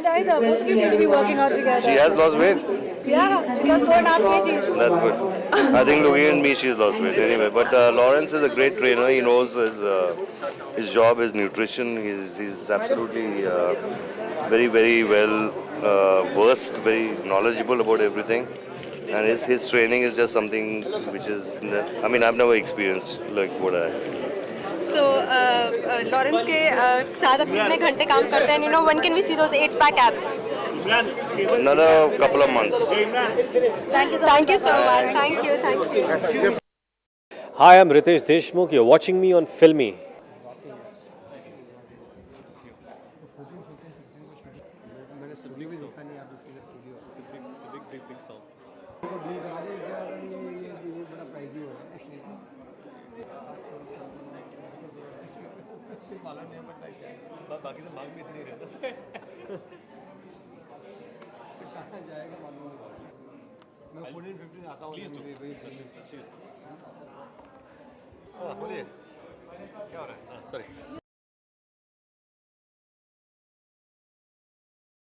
weight either. Both of you seem to be working out together. She has lost weight. Yeah, she lost 4.5 kgs. That's good. I think looking at me, she's lost weight anyway. But Lawrence is a great trainer. He knows his job, his nutrition. He's absolutely very well versed, very knowledgeable about everything. And his training is just something which is, I mean, I've never experienced like what I. So, Lawrence के साथ अब कितने घंटे काम करते हैं? You know, when can we see those 8-pack abs? Another couple of months. Thank you so much. Thank you. Hi, I'm Ritesh Deshmukh. You're watching me on Filmy. बाकी तो मांग भी इतनी रहता है मैं 14-15 आता हूँ बोलिए क्या हो रहा है सॉरी